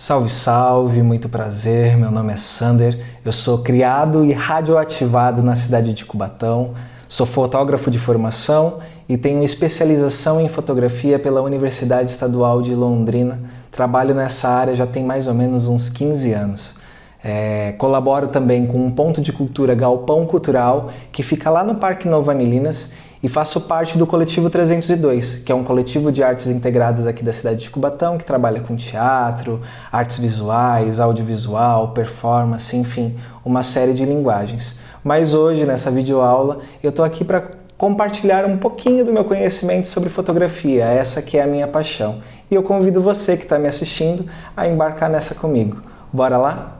Salve, salve, muito prazer, meu nome é Sander, eu sou criado e radioativado na cidade de Cubatão, sou fotógrafo de formação e tenho especialização em fotografia pela Universidade Estadual de Londrina, trabalho nessa área já tem mais ou menos uns 15 anos. Colaboro também com um ponto de cultura Galpão Cultural, que fica lá no Parque Novo Anilinas, e faço parte do Coletivo 302, que é um coletivo de artes integradas aqui da cidade de Cubatão, que trabalha com teatro, artes visuais, audiovisual, performance, enfim, uma série de linguagens. Mas hoje, nessa videoaula, eu estou aqui para compartilhar um pouquinho do meu conhecimento sobre fotografia, essa que é a minha paixão. E eu convido você que está me assistindo a embarcar nessa comigo. Bora lá?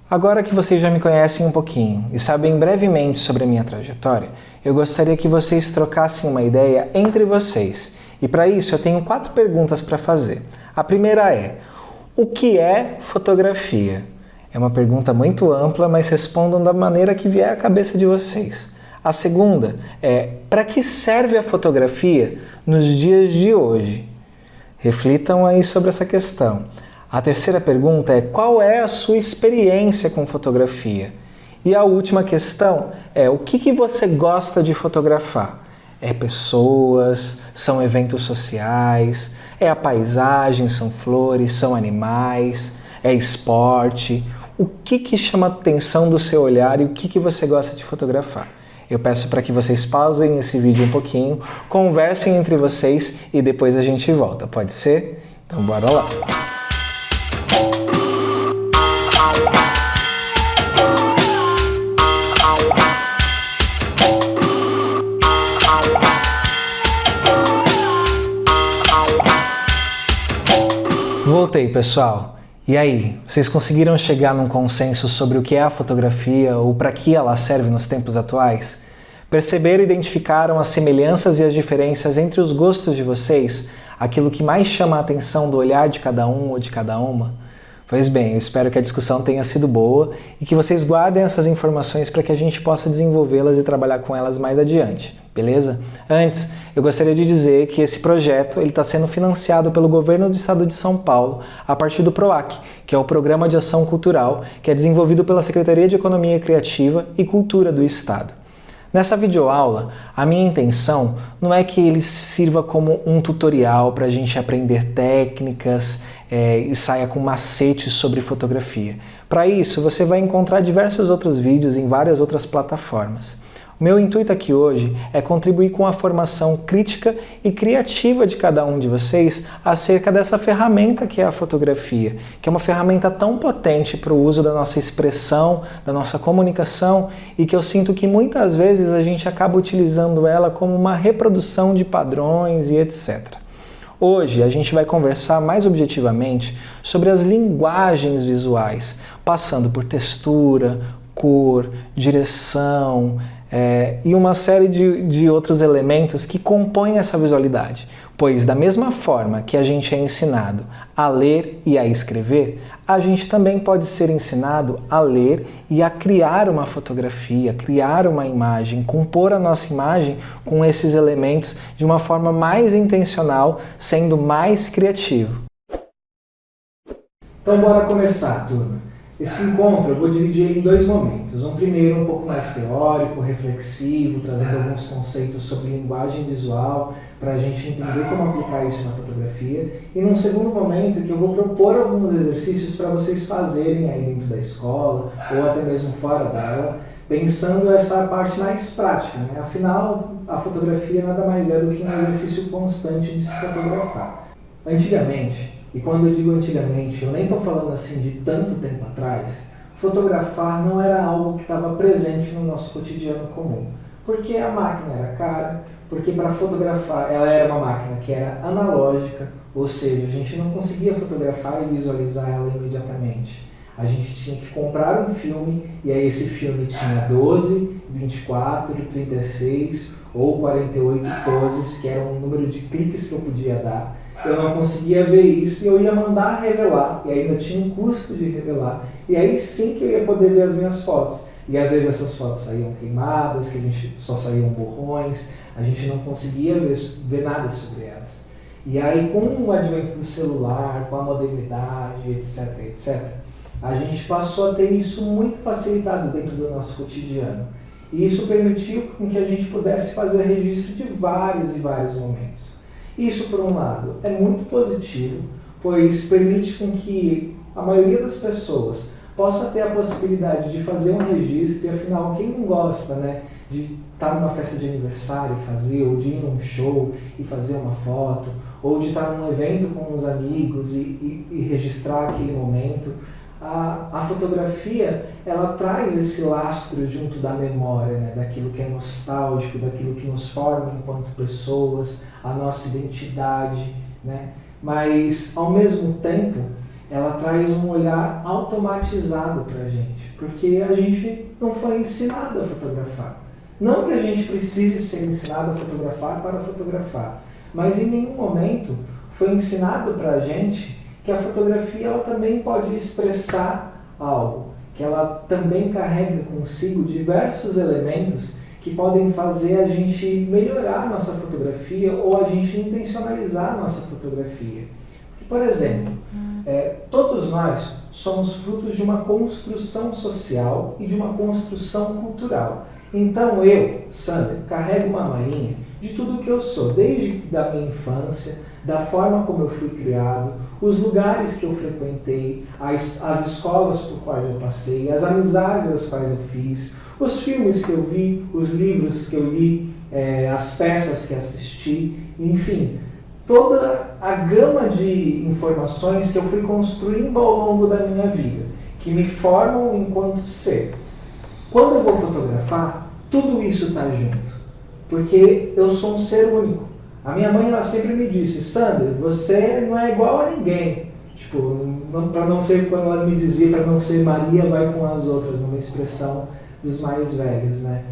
Agora que vocês já me conhecem um pouquinho e sabem brevemente sobre a minha trajetória, eu gostaria que vocês trocassem uma ideia entre vocês. E para isso eu tenho 4 perguntas para fazer. A primeira é: o que é fotografia? É uma pergunta muito ampla, mas respondam da maneira que vier à cabeça de vocês. A segunda é: para que serve a fotografia nos dias de hoje? Reflitam aí sobre essa questão. A terceira pergunta é: qual é a sua experiência com fotografia? E a última questão é: o que você gosta de fotografar? É pessoas? São eventos sociais? É a paisagem? São flores? São animais? É esporte? O que chama a atenção do seu olhar e o que você gosta de fotografar? Eu peço para que vocês pausem esse vídeo um pouquinho, conversem entre vocês e depois a gente volta. Pode ser? Então bora lá! Voltei, pessoal. E aí, vocês conseguiram chegar num consenso sobre o que é a fotografia ou para que ela serve nos tempos atuais? Perceberam e identificaram as semelhanças e as diferenças entre os gostos de vocês? Aquilo que mais chama a atenção do olhar de cada um ou de cada uma? Pois bem, eu espero que a discussão tenha sido boa e que vocês guardem essas informações para que a gente possa desenvolvê-las e trabalhar com elas mais adiante, beleza? Antes, eu gostaria de dizer que esse projeto está sendo financiado pelo Governo do Estado de São Paulo a partir do PROAC, que é o Programa de Ação Cultural, que é desenvolvido pela Secretaria de Economia Criativa e Cultura do Estado. Nessa videoaula, a minha intenção não é que ele sirva como um tutorial para a gente aprender técnicas e saia com macetes sobre fotografia. Para isso, você vai encontrar diversos outros vídeos em várias outras plataformas. O meu intuito aqui hoje é contribuir com a formação crítica e criativa de cada um de vocês acerca dessa ferramenta que é a fotografia, que é uma ferramenta tão potente para o uso da nossa expressão, da nossa comunicação, e que eu sinto que muitas vezes a gente acaba utilizando ela como uma reprodução de padrões e etc. Hoje a gente vai conversar mais objetivamente sobre as linguagens visuais, passando por textura, cor, direção, e uma série de outros elementos que compõem essa visualidade. Pois da mesma forma que a gente é ensinado a ler e a escrever, a gente também pode ser ensinado a ler e a criar uma fotografia, criar uma imagem, compor a nossa imagem com esses elementos de uma forma mais intencional, sendo mais criativo. Então bora começar, turma. Esse encontro eu vou dividir ele em 2 momentos. Um primeiro um pouco mais teórico, reflexivo, trazendo alguns conceitos sobre linguagem visual para a gente entender como aplicar isso na fotografia. E num segundo momento que eu vou propor alguns exercícios para vocês fazerem aí dentro da escola ou até mesmo fora dela, pensando essa parte mais prática, né? Afinal, a fotografia nada mais é do que um exercício constante de se fotografar. Antigamente, e quando eu digo antigamente, eu nem estou falando assim de tanto tempo atrás, fotografar não era algo que estava presente no nosso cotidiano comum. Porque a máquina era cara, porque para fotografar ela era uma máquina que era analógica, ou seja, a gente não conseguia fotografar e visualizar ela imediatamente. A gente tinha que comprar um filme e aí esse filme tinha 12, 24, 36 ou 48 poses, que era um número de cliques que eu podia dar. Eu não conseguia ver isso e eu ia mandar revelar, e ainda tinha um custo de revelar. E aí sim que eu ia poder ver as minhas fotos. E às vezes essas fotos saíam queimadas, que a gente só saíam borrões, a gente não conseguia ver nada sobre elas. E aí com o advento do celular, com a modernidade, etc, etc, a gente passou a ter isso muito facilitado dentro do nosso cotidiano. E isso permitiu com que a gente pudesse fazer registro de vários e vários momentos. Isso, por um lado, é muito positivo, pois permite com que a maioria das pessoas possa ter a possibilidade de fazer um registro, e afinal, quem não gosta, né, de estar numa festa de aniversário e fazer, ou de ir num show e fazer uma foto, ou de estar num evento com os amigos e registrar aquele momento. A fotografia, ela traz esse lastro junto da memória, né? Daquilo que é nostálgico, daquilo que nos forma enquanto pessoas, a nossa identidade, né? Mas, ao mesmo tempo, ela traz um olhar automatizado para a gente, porque a gente não foi ensinado a fotografar. Não que a gente precise ser ensinado a fotografar para fotografar, mas em nenhum momento foi ensinado para a gente que a fotografia ela também pode expressar algo, que ela também carrega consigo diversos elementos que podem fazer a gente melhorar a nossa fotografia ou a gente intencionalizar a nossa fotografia. Porque, por exemplo, todos nós somos frutos de uma construção social e de uma construção cultural. Então eu, Sander, carrego uma malinha de tudo o que eu sou, desde a minha infância, da forma como eu fui criado, os lugares que eu frequentei, as escolas por quais eu passei, as amizades das quais eu fiz, os filmes que eu vi, os livros que eu li, as peças que assisti, enfim, toda a gama de informações que eu fui construindo ao longo da minha vida, que me formam enquanto ser. Quando eu vou fotografar, tudo isso está junto, porque eu sou um ser único. A minha mãe ela sempre me disse, Sander, você não é igual a ninguém. Tipo, para não ser, quando ela me dizia, para não ser Maria vai com as outras, numa expressão dos mais velhos, né?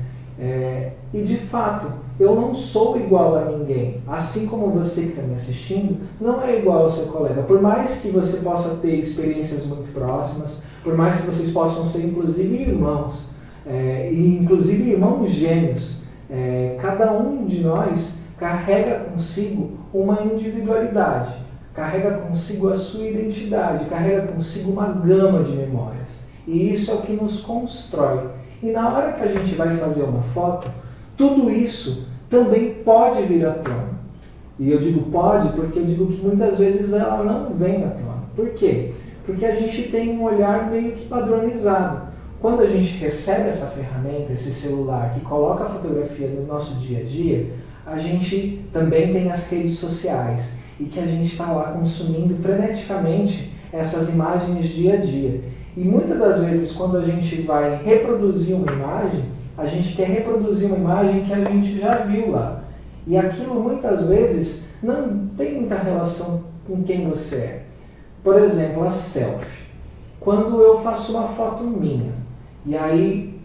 E de fato, eu não sou igual a ninguém. Assim como você que está me assistindo, não é igual ao seu colega. Por mais que você possa ter experiências muito próximas, por mais que vocês possam ser inclusive irmãos, e inclusive irmãos gêmeos, cada um de nós carrega consigo uma individualidade, carrega consigo a sua identidade, carrega consigo uma gama de memórias. E isso é o que nos constrói. E na hora que a gente vai fazer uma foto, tudo isso também pode vir à tona. E eu digo pode porque eu digo que muitas vezes ela não vem à tona. Por quê? Porque a gente tem um olhar meio que padronizado. Quando a gente recebe essa ferramenta, esse celular, que coloca a fotografia no nosso dia a dia, a gente também tem as redes sociais e que a gente está lá consumindo freneticamente essas imagens dia a dia. E muitas das vezes, quando a gente vai reproduzir uma imagem, a gente quer reproduzir uma imagem que a gente já viu lá. E aquilo muitas vezes não tem muita relação com quem você é. Por exemplo, a selfie. Quando eu faço uma foto minha, e aí,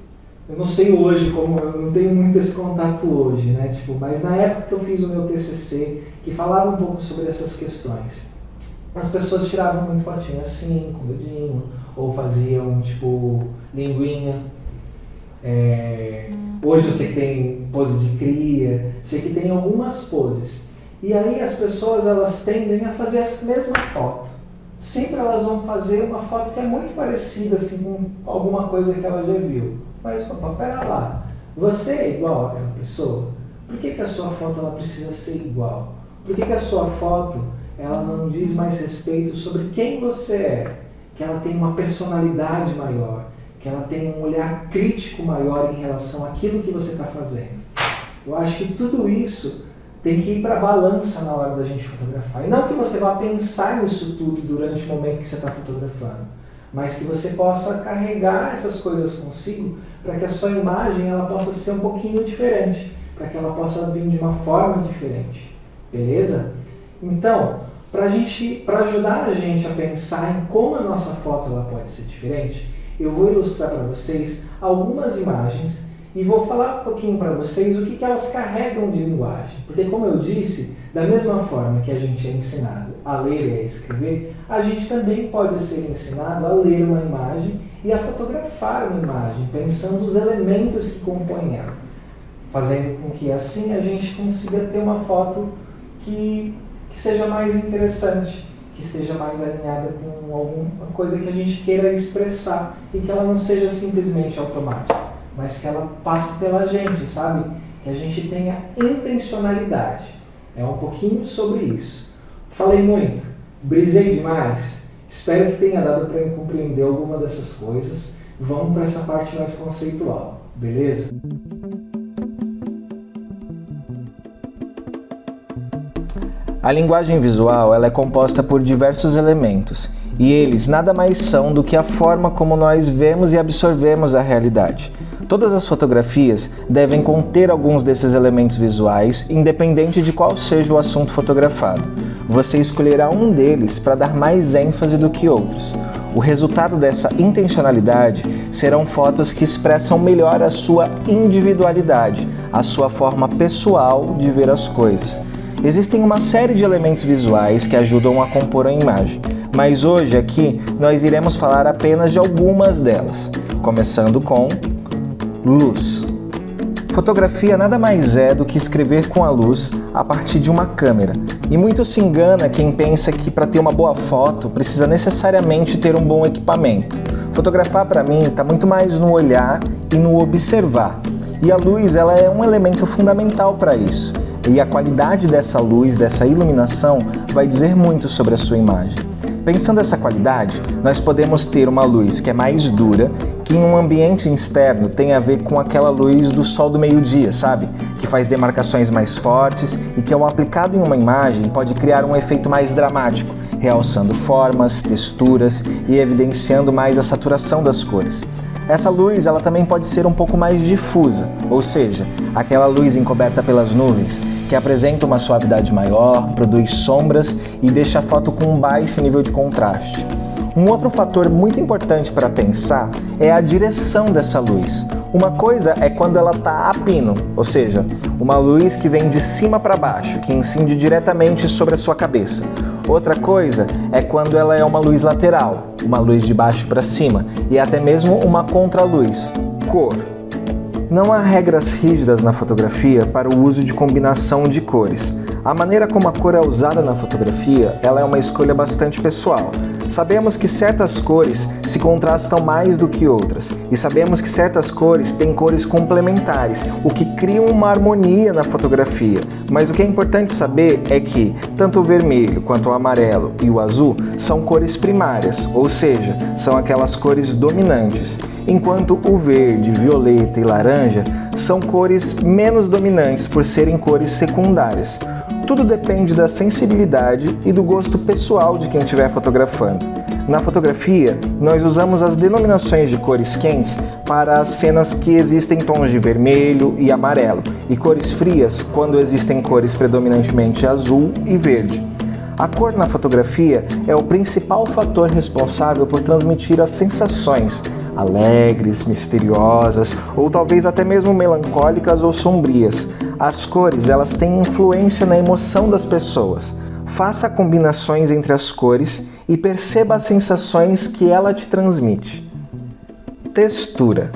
eu não sei hoje, como eu não tenho muito esse contato hoje, né? Tipo, mas na época que eu fiz o meu TCC, que falava um pouco sobre essas questões, as pessoas tiravam muito fotinho assim, com o dedinho, ou faziam, tipo, linguinha. Hoje eu sei que tem pose de cria, sei que tem algumas poses. E aí as pessoas, elas tendem a fazer essa mesma foto. Sempre elas vão fazer uma foto que é muito parecida assim, com alguma coisa que ela já viu. Mas, opa, pera lá, você é igual àquela pessoa? Por que a sua foto ela precisa ser igual? Por que a sua foto ela não diz mais respeito sobre quem você é? Que ela tem uma personalidade maior, que ela tem um olhar crítico maior em relação àquilo que você está fazendo. Eu acho que tudo isso tem que ir para a balança na hora da gente fotografar. E não que você vá pensar nisso tudo durante o momento que você está fotografando, mas que você possa carregar essas coisas consigo para que a sua imagem ela possa ser um pouquinho diferente, para que ela possa vir de uma forma diferente. Beleza? Então, Para ajudar a gente a pensar em como a nossa foto ela pode ser diferente, eu vou ilustrar para vocês algumas imagens e vou falar um pouquinho para vocês o que elas carregam de linguagem. Porque, como eu disse, da mesma forma que a gente é ensinado a ler e a escrever, a gente também pode ser ensinado a ler uma imagem e a fotografar uma imagem, pensando os elementos que compõem ela, fazendo com que assim a gente consiga ter uma foto que seja mais interessante, que seja mais alinhada com alguma coisa que a gente queira expressar e que ela não seja simplesmente automática, mas que ela passe pela gente, sabe? Que a gente tenha intencionalidade. É um pouquinho sobre isso. Falei muito, brisei demais. Espero que tenha dado para eu compreender alguma dessas coisas. Vamos para essa parte mais conceitual, beleza? A linguagem visual ela é composta por diversos elementos, e eles nada mais são do que a forma como nós vemos e absorvemos a realidade. Todas as fotografias devem conter alguns desses elementos visuais, independente de qual seja o assunto fotografado. Você escolherá um deles para dar mais ênfase do que outros. O resultado dessa intencionalidade serão fotos que expressam melhor a sua individualidade, a sua forma pessoal de ver as coisas. Existem uma série de elementos visuais que ajudam a compor a imagem, mas hoje aqui nós iremos falar apenas de algumas delas, começando com luz. Fotografia nada mais é do que escrever com a luz a partir de uma câmera, e muito se engana quem pensa que para ter uma boa foto precisa necessariamente ter um bom equipamento. Fotografar para mim está muito mais no olhar e no observar, e a luz ela é um elemento fundamental para isso. E a qualidade dessa luz, dessa iluminação, vai dizer muito sobre a sua imagem. Pensando nessa qualidade, nós podemos ter uma luz que é mais dura, que em um ambiente externo tem a ver com aquela luz do sol do meio-dia, sabe? Que faz demarcações mais fortes e que ao aplicado em uma imagem pode criar um efeito mais dramático, realçando formas, texturas e evidenciando mais a saturação das cores. Essa luz ela também pode ser um pouco mais difusa, ou seja, aquela luz encoberta pelas nuvens, que apresenta uma suavidade maior, produz sombras e deixa a foto com um baixo nível de contraste. Um outro fator muito importante para pensar é a direção dessa luz. Uma coisa é quando ela está a pino, ou seja, uma luz que vem de cima para baixo, que incide diretamente sobre a sua cabeça. Outra coisa é quando ela é uma luz lateral, uma luz de baixo para cima e até mesmo uma contraluz. Cor. Não há regras rígidas na fotografia para o uso de combinação de cores. A maneira como a cor é usada na fotografia, ela é uma escolha bastante pessoal. Sabemos que certas cores se contrastam mais do que outras, e sabemos que certas cores têm cores complementares, o que cria uma harmonia na fotografia. Mas o que é importante saber é que tanto o vermelho quanto o amarelo e o azul são cores primárias, ou seja, são aquelas cores dominantes, enquanto o verde, violeta e laranja são cores menos dominantes por serem cores secundárias. Tudo depende da sensibilidade e do gosto pessoal de quem estiver fotografando. Na fotografia, nós usamos as denominações de cores quentes para as cenas que existem tons de vermelho e amarelo, e cores frias quando existem cores predominantemente azul e verde. A cor na fotografia é o principal fator responsável por transmitir as sensações alegres, misteriosas ou talvez até mesmo melancólicas ou sombrias. As cores, elas têm influência na emoção das pessoas. Faça combinações entre as cores e perceba as sensações que ela te transmite. Textura.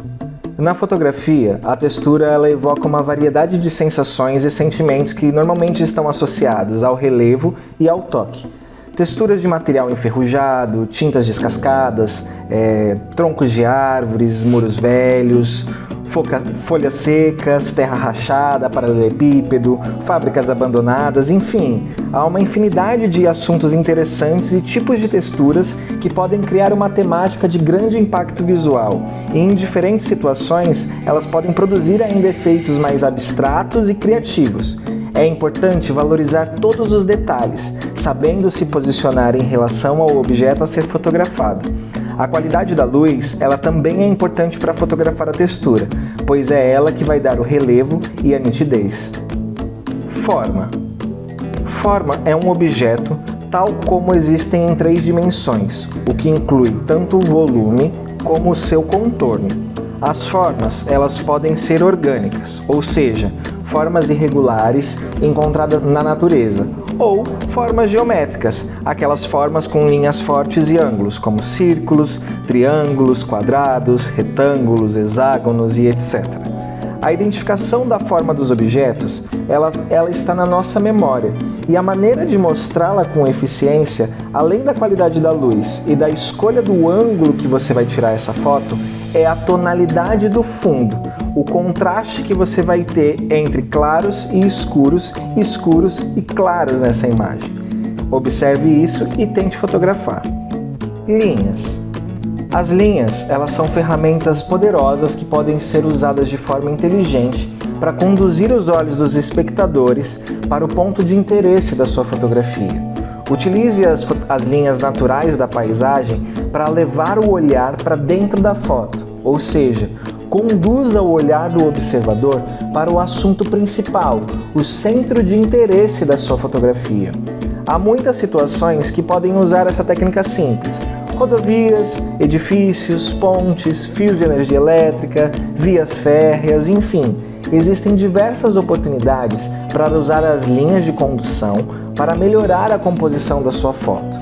Na fotografia, a textura ela evoca uma variedade de sensações e sentimentos que normalmente estão associados ao relevo e ao toque. Texturas de material enferrujado, tintas descascadas, troncos de árvores, muros velhos, folhas secas, terra rachada, paralelepípedo, fábricas abandonadas, enfim, há uma infinidade de assuntos interessantes e tipos de texturas que podem criar uma temática de grande impacto visual. E em diferentes situações, elas podem produzir ainda efeitos mais abstratos e criativos. É importante valorizar todos os detalhes, sabendo se posicionar em relação ao objeto a ser fotografado. A qualidade da luz, ela também é importante para fotografar a textura, pois é ela que vai dar o relevo e a nitidez. Forma. Forma é um objeto, tal como existem em 3 dimensões, o que inclui tanto o volume como o seu contorno. As formas, elas podem ser orgânicas, ou seja, formas irregulares encontradas na natureza, ou formas geométricas, aquelas formas com linhas fortes e ângulos, como círculos, triângulos, quadrados, retângulos, hexágonos e etc. A identificação da forma dos objetos, ela está na nossa memória, e a maneira de mostrá-la com eficiência, além da qualidade da luz e da escolha do ângulo que você vai tirar essa foto, é a tonalidade do fundo, o contraste que você vai ter entre claros e escuros, escuros e claros nessa imagem. Observe isso e tente fotografar. Linhas. As linhas, elas são ferramentas poderosas que podem ser usadas de forma inteligente para conduzir os olhos dos espectadores para o ponto de interesse da sua fotografia. Utilize as linhas naturais da paisagem para levar o olhar para dentro da foto, ou seja, conduza o olhar do observador para o assunto principal, o centro de interesse da sua fotografia. Há muitas situações que podem usar essa técnica simples: rodovias, edifícios, pontes, fios de energia elétrica, vias férreas, enfim. Existem diversas oportunidades para usar as linhas de condução para melhorar a composição da sua foto.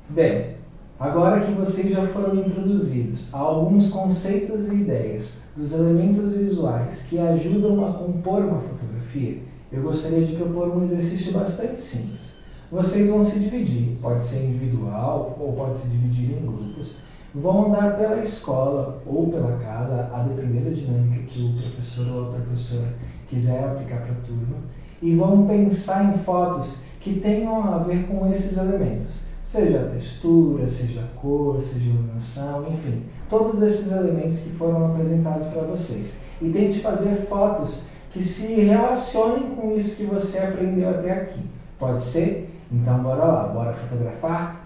Bem, agora que vocês já foram introduzidos a alguns conceitos e ideias dos elementos visuais que ajudam a compor uma fotografia, eu gostaria de propor um exercício bastante simples. Vocês vão se dividir, pode ser individual ou pode se dividir em grupos, vão andar pela escola ou pela casa, a depender da dinâmica que o professor ou a professora quiser aplicar para a turma, e vão pensar em fotos que tenham a ver com esses elementos, seja a textura, seja a cor, seja a iluminação, enfim, todos esses elementos que foram apresentados para vocês. E tente fazer fotos que se relacionem com isso que você aprendeu até aqui. Pode ser? Então bora lá, bora fotografar?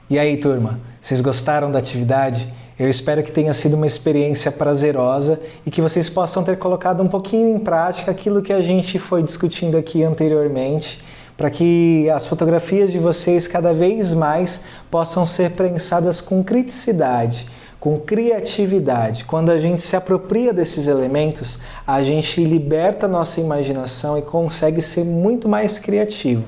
E aí, turma, vocês gostaram da atividade? Eu espero que tenha sido uma experiência prazerosa e que vocês possam ter colocado um pouquinho em prática aquilo que a gente foi discutindo aqui anteriormente, para que as fotografias de vocês cada vez mais possam ser pensadas com criticidade, com criatividade. Quando a gente se apropria desses elementos, a gente liberta a nossa imaginação e consegue ser muito mais criativo.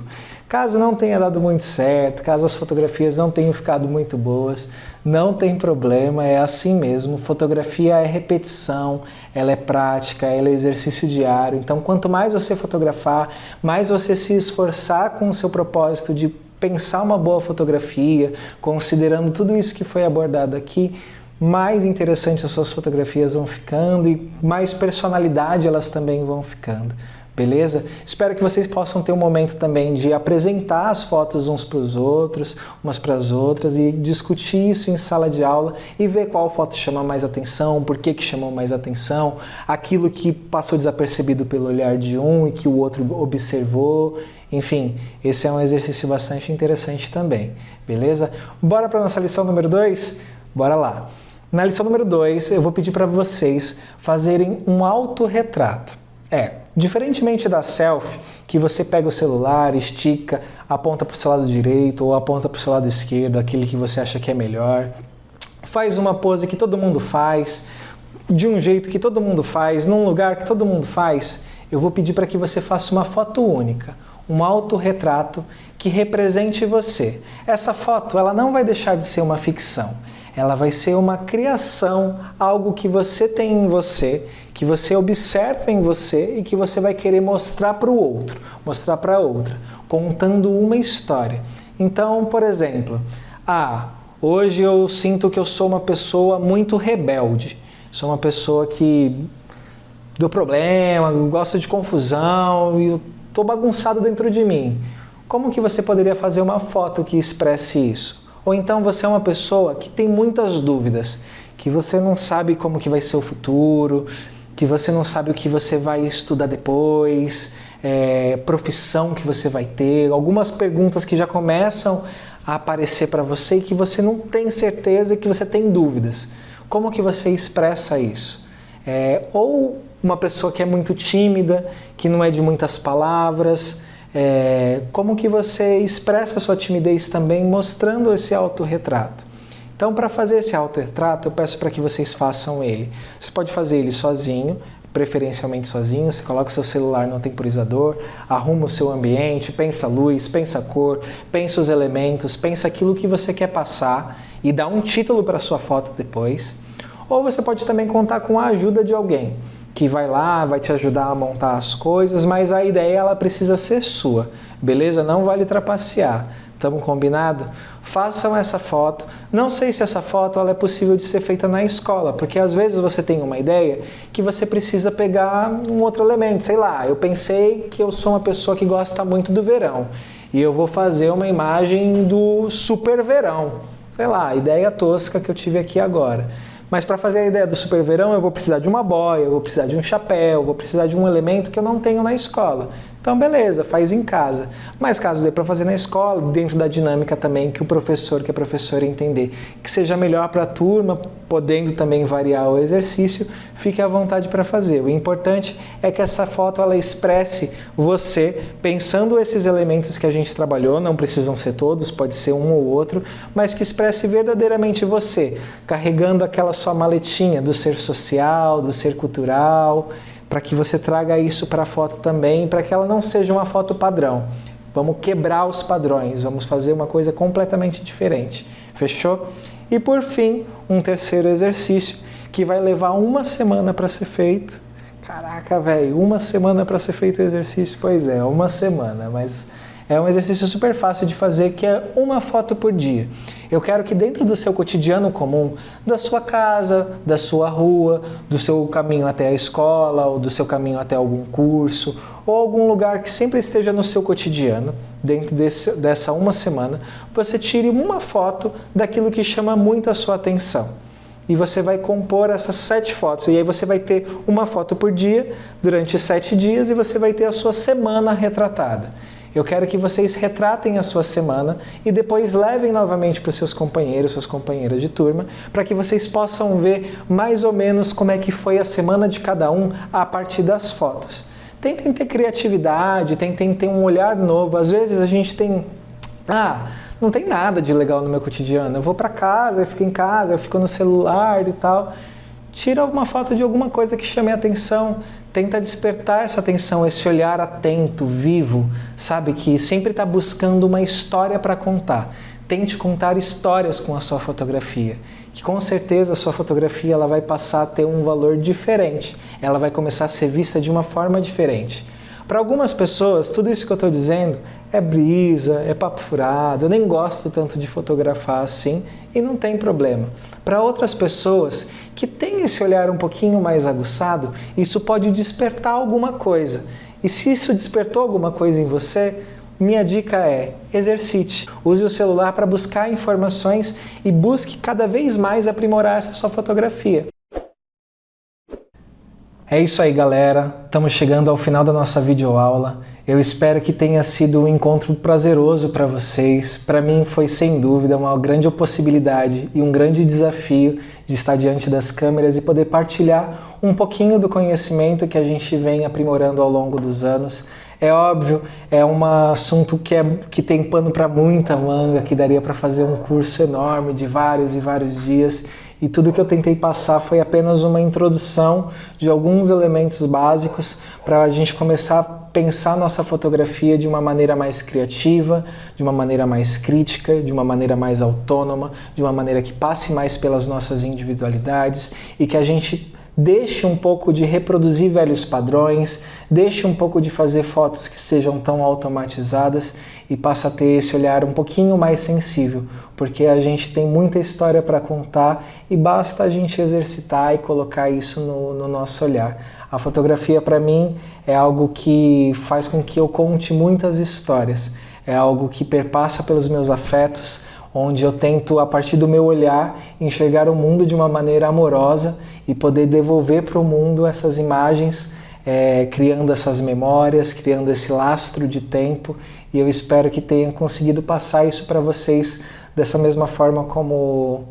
Caso não tenha dado muito certo, caso as fotografias não tenham ficado muito boas, não tem problema, é assim mesmo. Fotografia é repetição, ela é prática, ela é exercício diário. Então, quanto mais você fotografar, mais você se esforçar com o seu propósito de pensar uma boa fotografia, considerando tudo isso que foi abordado aqui, mais interessantes as suas fotografias vão ficando e mais personalidade elas também vão ficando. Beleza? Espero que vocês possam ter um momento também de apresentar as fotos uns para os outros, umas para as outras e discutir isso em sala de aula e ver qual foto chama mais atenção, por que chamou mais atenção, aquilo que passou desapercebido pelo olhar de um e que o outro observou. Enfim, esse é um exercício bastante interessante também. Beleza? Bora para a nossa lição número 2? Bora lá! Na lição número 2, eu vou pedir para vocês fazerem um autorretrato. Diferentemente da selfie, que você pega o celular, estica, aponta para o seu lado direito ou aponta para o seu lado esquerdo, aquele que você acha que é melhor, faz uma pose que todo mundo faz, de um jeito que todo mundo faz, num lugar que todo mundo faz, eu vou pedir para que você faça uma foto única, um autorretrato que represente você. Essa foto, ela não vai deixar de ser uma ficção. Ela vai ser uma criação, algo que você tem em você, que você observa em você e que você vai querer mostrar para o outro, mostrar para outra, contando uma história. Então, por exemplo, hoje eu sinto que eu sou uma pessoa muito rebelde, sou uma pessoa que dou problema, gosto de confusão e eu estou bagunçado dentro de mim. como que você poderia fazer uma foto que expresse isso? Ou então você é uma pessoa que tem muitas dúvidas, que você não sabe como que vai ser o futuro, que você não sabe o que você vai estudar depois, profissão que você vai ter, algumas perguntas que já começam a aparecer para você e que você não tem certeza e que você tem dúvidas. Como que você expressa isso? Ou uma pessoa que é muito tímida, que não é de muitas palavras, como que você expressa a sua timidez também mostrando esse autorretrato? Então, para fazer esse autorretrato, eu peço para que vocês façam ele. Você pode fazer ele sozinho, preferencialmente sozinho, você coloca o seu celular no temporizador, arruma o seu ambiente, pensa a luz, pensa a cor, pensa os elementos, pensa aquilo que você quer passar e dá um título para a sua foto depois. Ou você pode também contar com a ajuda de alguém que vai lá, vai te ajudar a montar as coisas, mas a ideia ela precisa ser sua, beleza? Não vale trapacear. Estamos combinado? Façam essa foto. Não sei se essa foto ela é possível de ser feita na escola, porque às vezes você tem uma ideia que você precisa pegar um outro elemento. Sei lá, eu pensei que eu sou uma pessoa que gosta muito do verão e eu vou fazer uma imagem do super verão. Sei lá, ideia tosca que eu tive aqui agora. Mas para fazer a ideia do super verão eu vou precisar de uma boia, eu vou precisar de um chapéu, eu vou precisar de um elemento que eu não tenho na escola. Então beleza, faz em casa. Mas caso dê para fazer na escola, dentro da dinâmica também que o professor, que a professora entender que seja melhor para a turma, podendo também variar o exercício, fique à vontade para fazer. O importante é que essa foto ela expresse você pensando esses elementos que a gente trabalhou, não precisam ser todos, pode ser um ou outro, mas que expresse verdadeiramente você, carregando aquela sua maletinha do ser social, do ser cultural, para que você traga isso para a foto também, para que ela não seja uma foto padrão. Vamos quebrar os padrões, vamos fazer uma coisa completamente diferente. Fechou? E por fim, um terceiro exercício que vai levar uma semana para ser feito. Caraca, velho, uma semana para ser feito o exercício? Pois é, uma semana, mas é um exercício super fácil de fazer, que é uma foto por dia. Eu quero que dentro do seu cotidiano comum, da sua casa, da sua rua, do seu caminho até a escola, ou do seu caminho até algum curso, ou algum lugar que sempre esteja no seu cotidiano, dentro dessa uma semana, você tire uma foto daquilo que chama muito a sua atenção. E você vai compor essas 7 fotos. E aí você vai ter uma foto por dia, durante 7 dias, e você vai ter a sua semana retratada. Eu quero que vocês retratem a sua semana e depois levem novamente para os seus companheiros, suas companheiras de turma, para que vocês possam ver mais ou menos como é que foi a semana de cada um a partir das fotos. Tentem ter criatividade, tentem ter um olhar novo. Às vezes a gente tem... não tem nada de legal no meu cotidiano. Eu vou para casa, eu fico em casa, eu fico no celular e tal. Tira uma foto de alguma coisa que chame a atenção, tenta despertar essa atenção, esse olhar atento, vivo, sabe? Que sempre está buscando uma história para contar. Tente contar histórias com a sua fotografia, que com certeza a sua fotografia ela vai passar a ter um valor diferente, ela vai começar a ser vista de uma forma diferente. Para algumas pessoas, tudo isso que eu estou dizendo é brisa, é papo furado, eu nem gosto tanto de fotografar assim e não tem problema. Para outras pessoas que têm esse olhar um pouquinho mais aguçado, isso pode despertar alguma coisa. E se isso despertou alguma coisa em você, minha dica é: exercite. Use o celular para buscar informações e busque cada vez mais aprimorar essa sua fotografia. É isso aí, galera. Estamos chegando ao final da nossa videoaula. Eu espero que tenha sido um encontro prazeroso para vocês. Para mim foi, sem dúvida, uma grande possibilidade e um grande desafio de estar diante das câmeras e poder partilhar um pouquinho do conhecimento que a gente vem aprimorando ao longo dos anos. É óbvio, é um assunto que tem pano para muita manga, que daria para fazer um curso enorme de vários e vários dias. E tudo que eu tentei passar foi apenas uma introdução de alguns elementos básicos para a gente começar a pensar nossa fotografia de uma maneira mais criativa, de uma maneira mais crítica, de uma maneira mais autônoma, de uma maneira que passe mais pelas nossas individualidades e que a gente deixe um pouco de reproduzir velhos padrões, deixe um pouco de fazer fotos que sejam tão automatizadas e passe a ter esse olhar um pouquinho mais sensível, porque a gente tem muita história para contar e basta a gente exercitar e colocar isso no nosso olhar. A fotografia, para mim, é algo que faz com que eu conte muitas histórias. é algo que perpassa pelos meus afetos, onde eu tento, a partir do meu olhar, enxergar o mundo de uma maneira amorosa e poder devolver para o mundo essas imagens, criando essas memórias, criando esse lastro de tempo, e eu espero que tenha conseguido passar isso para vocês dessa mesma forma como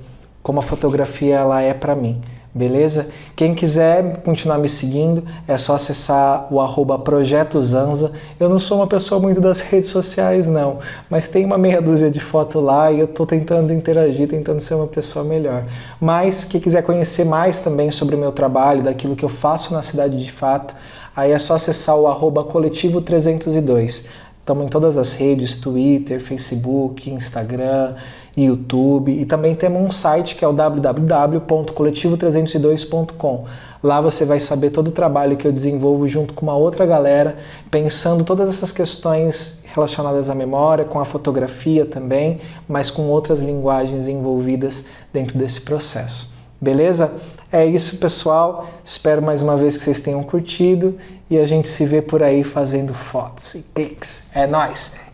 a fotografia ela é para mim. Beleza? Quem quiser continuar me seguindo, é só acessar o @projetozanza. Eu não sou uma pessoa muito das redes sociais não, mas tem uma meia dúzia de foto lá e eu estou tentando interagir, tentando ser uma pessoa melhor. Mas quem quiser conhecer mais também sobre o meu trabalho, daquilo que eu faço na cidade de fato, aí é só acessar o @coletivo302. Estamos em todas as redes, Twitter, Facebook, Instagram, YouTube, e também temos um site que é o www.coletivo302.com. Lá você vai saber todo o trabalho que eu desenvolvo junto com uma outra galera, pensando todas essas questões relacionadas à memória, com a fotografia também, mas com outras linguagens envolvidas dentro desse processo. Beleza? É isso, pessoal. Espero mais uma vez que vocês tenham curtido e a gente se vê por aí fazendo fotos e cliques. É nóis!